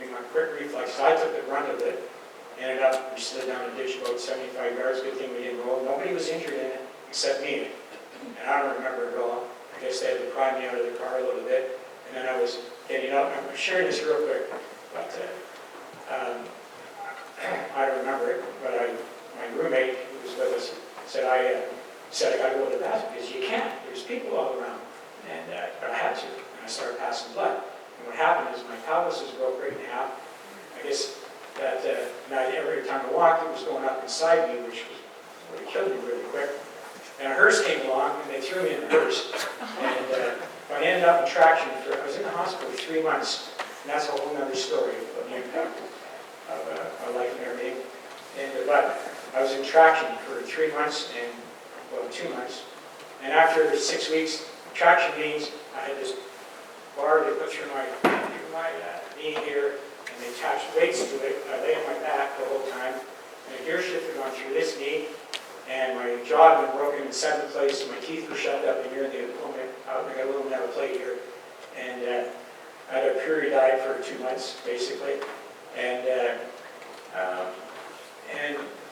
In my quick reflex, I took the brunt of it. Ended up, we slid down a ditch about 75 yards. Good thing we didn't roll. Nobody was injured in it except me. And I don't remember it all. I guess they had to pry me out of the car a little bit. And then I was getting up. I'm sharing this real quick, but I don't remember it. But my roommate who was with us said, I got to go to the bathroom because you can't. There's people all around. And but I had to. And I started passing blood. And what happened is my pelvis was broke right in half. I guess that every time I walked, it was going up inside me, which would have killed me really quick. And a hearse came along, and they threw me in the hearse. And I ended up in traction. I was in the hospital for 3 months. And that's a whole other story of the impact of life and everything. But I was in traction for 3 months and, 2 months. And after 6 weeks, traction means I had this bar they put through my knee here, and they attached weights to it. I lay on my back the whole time, and a gear shift had gone through this knee, and my jaw had been broken in 7 places. My teeth were shoved up in here, and they had pulled me out. I got a little metal plate here, and I had a Pere diet for 2 months, basically, and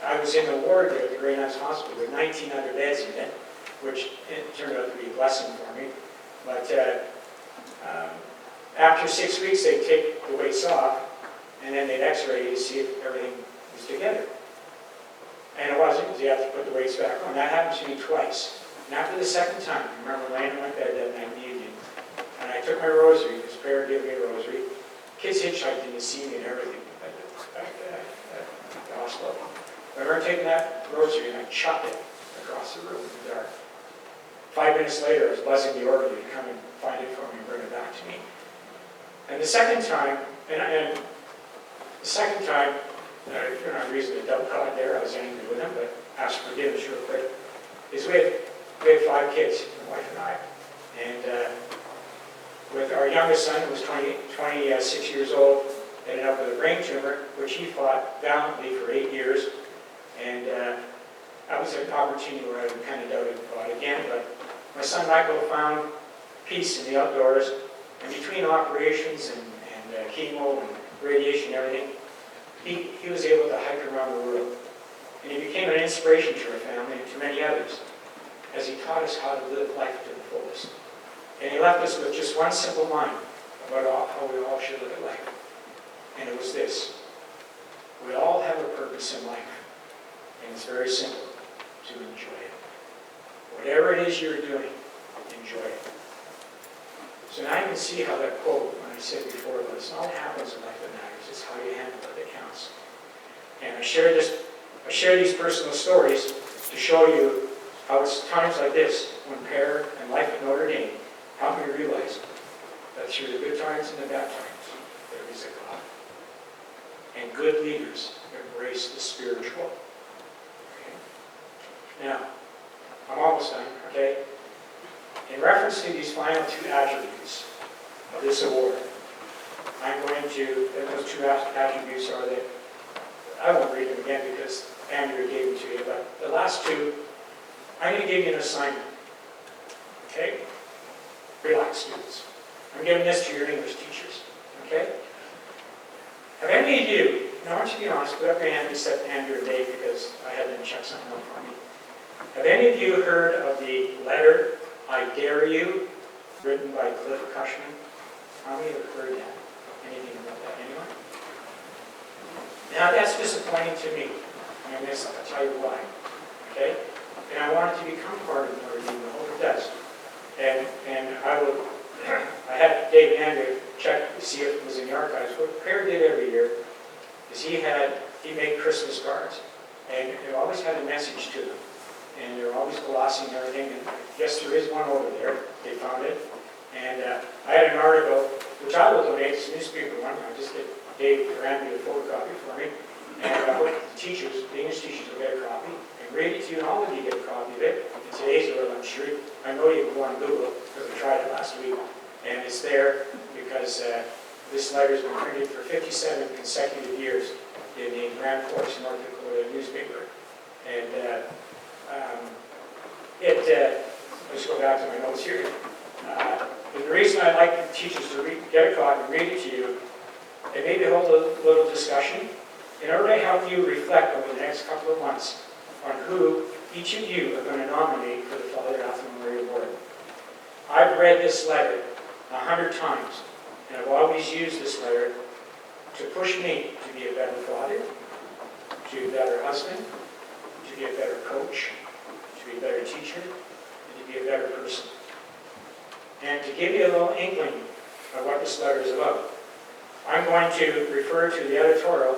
I was in the ward there at the Grey Nuns Hospital with 1,900 beds in it, which it turned out to be a blessing for me. But after 6 weeks, they'd take the weights off, and then they'd x-ray you to see if everything was together. And it wasn't, because you have to put the weights back on. That happened to me twice. And after the second time, I remember laying in my bed that night in the evening, and I took my rosary, because Pere gave me a rosary. Kids hitchhiked in to see me and everything at the hospital. I remember taking that rosary and I chopped it across the room in the dark. 5 minutes later, I was buzzing the organ to come and find it for me and bring it back to me. And the second time, you're not reason to doubt God there, I was angry with him, but asked forgiveness real quick, is we had 5 kids, my wife and I. And with our youngest son, who was 26 years old, ended up with a brain tumor, which he fought valiantly for 8 years. And that was an opportunity where I kind of doubted God again. But my son Michael found peace in the outdoors. And between operations and chemo and radiation and everything, he was able to hike around the world. And he became an inspiration to our family and to many others, as he taught us how to live life to the fullest. And he left us with just one simple line about how we all should live life. And it was this: we all have a purpose in life, and it's very simple: to enjoy it. Whatever it is you're doing, enjoy it. So now you can see how that quote, when I said before, that it's not what happens in life that matters, it's how you handle it that counts. And I share these personal stories to show you how it's times like this, when Pere and life at Notre Dame helped me realize that through the good times and the bad times, there is a God. And good leaders embrace the spiritual. Okay? Now, I'm almost done, okay? In reference to these final 2 attributes of this award, I'm going to, and those 2 attributes are that, I won't read them again because Andrew gave them to you, but the last 2, I'm going to give you an assignment. Okay? Relax, students. I'm giving this to your English teachers. Okay? Have any of you, now I want you to be honest, put up your hand except Andrew and Dave because I had them check something out for me. Have any of you heard of the letter, I Dare You, written by Cliff Cushman? How many have heard that? Anything about that? Anyone? Now that's disappointing to me. And I'll tell you why. Okay? And I want it to become part of Notre Dame. I hope it does. And I had Dave and Andrew check to see if it was in the archives. What Pere did every year is he made Christmas cards. And it always had a message to them. And they're always glossing and everything. And yes, there is one over there. They found it. And I had an article, which I will donate. It's a newspaper one. I'll just get Dave or Andrew to photocopy for me. And I hope the English teachers will get a copy and read it to you, and all of you get a copy of it. In today's world, I'm sure, I know you can go on Google, because I tried it last week, and it's there because this letter has been printed for 57 consecutive years in the Grand Forks, North Dakota newspaper. And I'll just go back to my notes here. The reason I'd like the teachers to get a copy and read it to you, and maybe hold a little discussion, in order to help you reflect over the next couple of months on who each of you are going to nominate for the Father Athol Murray Award. I've read this letter 100 times, and I've always used this letter to push me to be a better father, to be a better husband, to be a better coach, to be a better teacher, and to be a better person. And to give you a little inkling of what this letter is about, I'm going to refer to the editorial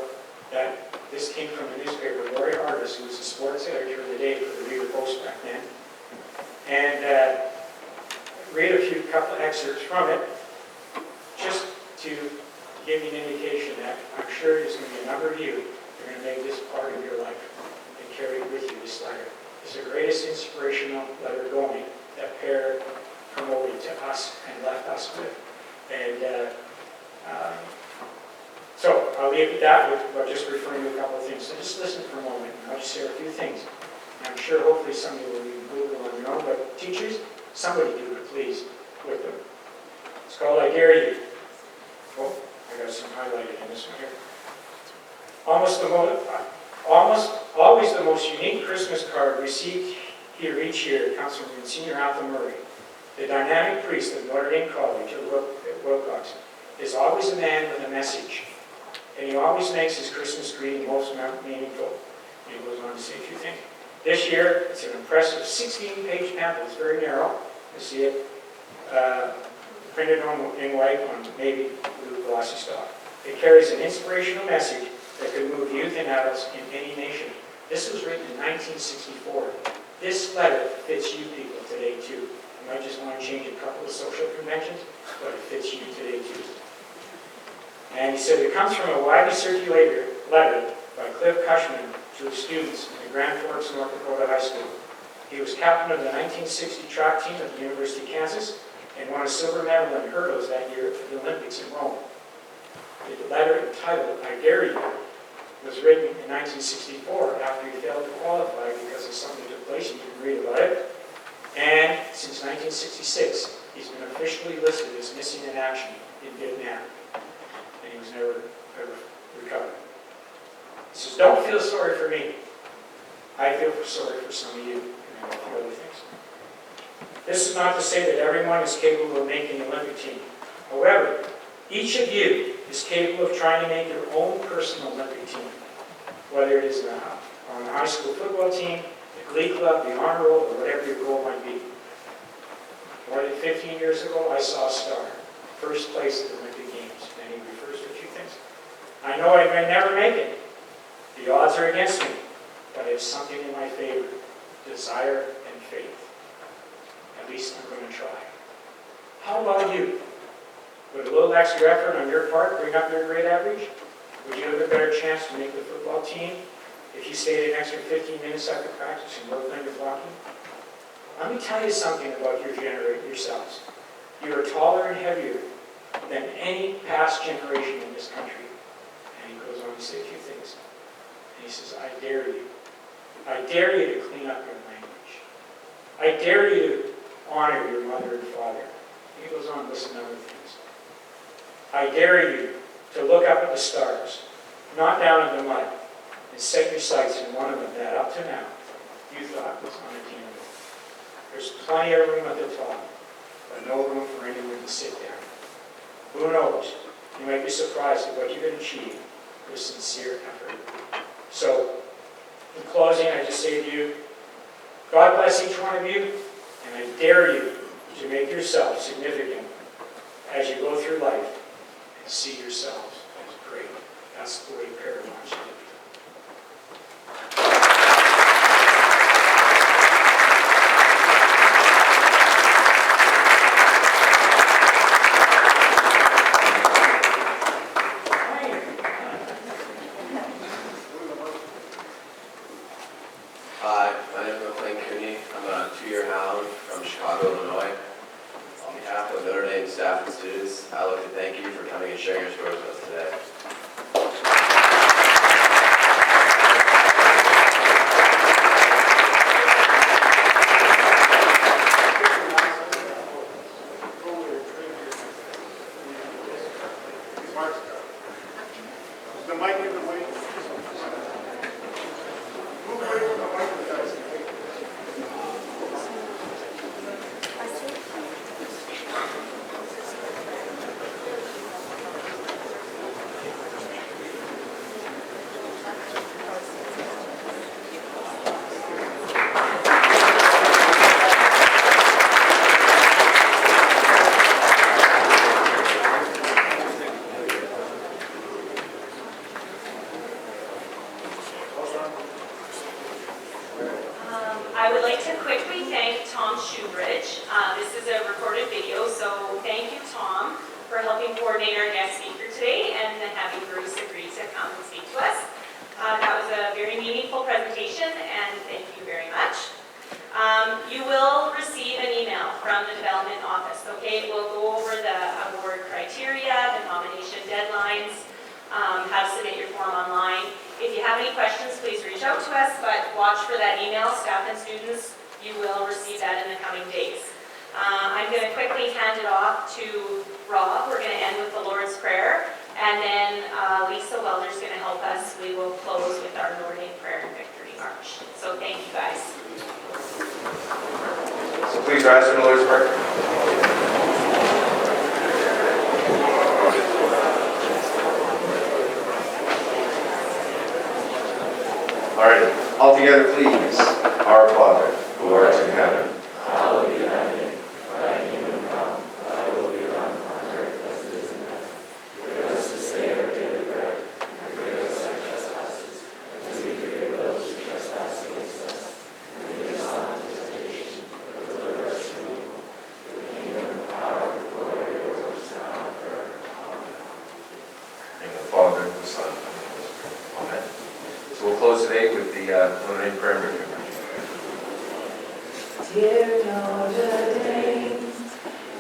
that this came from the newspaper, Lori Artis, who was the sports editor of the day for the Reader Post back then, and read a couple excerpts from it, just to give you an indication that I'm sure there's going to be a number of you that are going to make this part of your life and carry it with you, this letter. It's the greatest inspirational letter going that Pere promoted to us and left us with. And so I'll leave it at that by just referring to a couple of things. So just listen for a moment, and I'll just share a few things. And I'm sure hopefully some of you will read Google on your own, but teachers, somebody do it, please, with them. It's called I Dare You. Oh, I got some highlighted in this one here. Almost always the most unique Christmas card received here each year comes from Father Athol Murray, the dynamic priest of Notre Dame College at Wilcox. Is always a man with a message, and he always makes his Christmas greeting most meaningful. And he goes on to say a few things. This year, it's an impressive 16-page pamphlet. It's very narrow. You see it printed in white on navy blue glossy stock. It carries an inspirational message that could move youth and adults in any nation. This was written in 1964. This letter fits you people today too. You might just want to change a couple of social conventions, but it fits you today too. And he said it comes from a widely circulated letter by Cliff Cushman to the students in Grand Forks, North Dakota High School. He was captain of the 1960 track team at the University of Kansas and won a silver medal in hurdles that year at the Olympics in Rome. The letter entitled I Dare You was written in 1964 after he failed to qualify because of something that took place. You can read about it. And since 1966, he's been officially listed as missing in action in Vietnam. And he was never recovered. He says, don't feel sorry for me. I feel sorry for some of you and a few other things. This is not to say that everyone is capable of making the Olympic team. However, each of you is capable of trying to make your own personal Olympic team, whether it is on the high school football team, the glee club, the honor roll, or whatever your goal might be. More than 15 years ago, I saw a star, first place at the Olympic Games, and he refers to a few things. I know I may never make it. The odds are against me, but I have something in my favor, desire and faith. At least I'm going to try. How about you? Would a little extra effort on your part bring up your grade average? Would you have a better chance to make the football team if you stayed an extra 15 minutes after practice and worked on your blocking? Let me tell you something about yourselves. You are taller and heavier than any past generation in this country. And he goes on to say a few things. And he says, I dare you. I dare you to clean up your language. I dare you to honor your mother and father. He goes on to listen to other things. I dare you to look up at the stars, not down in the mud, and set your sights in one of them that up to now you thought was unattainable. There's plenty of room at the top, but no room for anyone to sit down. Who knows? You might be surprised at what you can achieve with sincere effort. So, in closing, I just say to you, God bless each one of you, and I dare you to make yourself significant as you go through life and see yourselves as great. That's the way Pere wants you to be. Hi, my name is Cooney. I'm a two-year hound from Chicago, Illinois. On behalf of Notre Dame staff and students, I'd like to thank you for coming and sharing your stories with us today. The mic in the way. Move away from the mic, guys. I would like to quickly thank Tom Shoebridge. This is a recorded video, so thank you, Tom, for helping coordinate our guest speakers today and having Bruce agree to come and speak to us. That was a very meaningful presentation, and thank you very much. You will receive an email from the development office, okay? It will go over the award criteria, the nomination deadlines, how to submit your form online. If you have any questions, please reach out to us, but watch for that email. Staff and students, you will receive that in the coming days. I'm going to quickly hand it off to Rob. We're going to end with the Lord's Prayer, and then Lisa Welder's going to help us. We will close with our Lord in Prayer and Victory March. So thank you, guys. So please rise for the Lord's Prayer. All right, all together, please. Our Father, who art in heaven, Hallowed be thy name. Thy kingdom come. Thy will be done on earth as it is in heaven. Give us this day our daily bread, and forgive us our trespasses, as we forgive those who trespass against us. And lead us not into temptation, but deliver us from evil. For the kingdom, the power, and the glory are yours now and forever. Amen. in the Father, the Son, and the Holy Spirit. Amen. So we'll close today with the Lord in Prayer and Victory. Dear Notre Dame,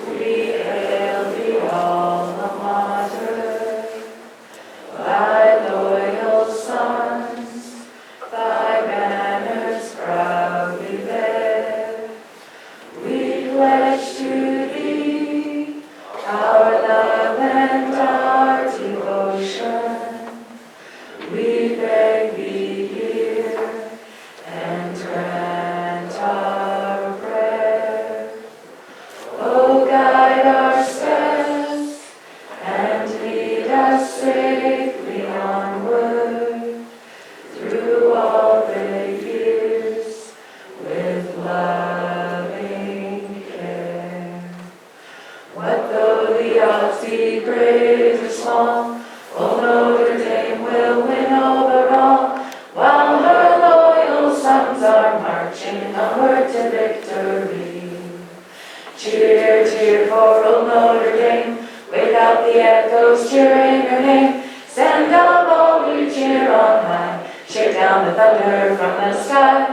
we hail thee alma mater, thy loyal sons, thy banners proudly bear. We pledge to thee our love and our devotion. We beg thee hear and grant our prayer. O guide our steps and lead us safely onward through all the years with loving care. What though the odds be great or small, O Notre Dame will win over all, while her loyal sons are marching onward to victory. Cheer, cheer for old Notre Dame, without the echoes cheering her name. Stand up, all we cheer on high, shake down the thunder from the sky.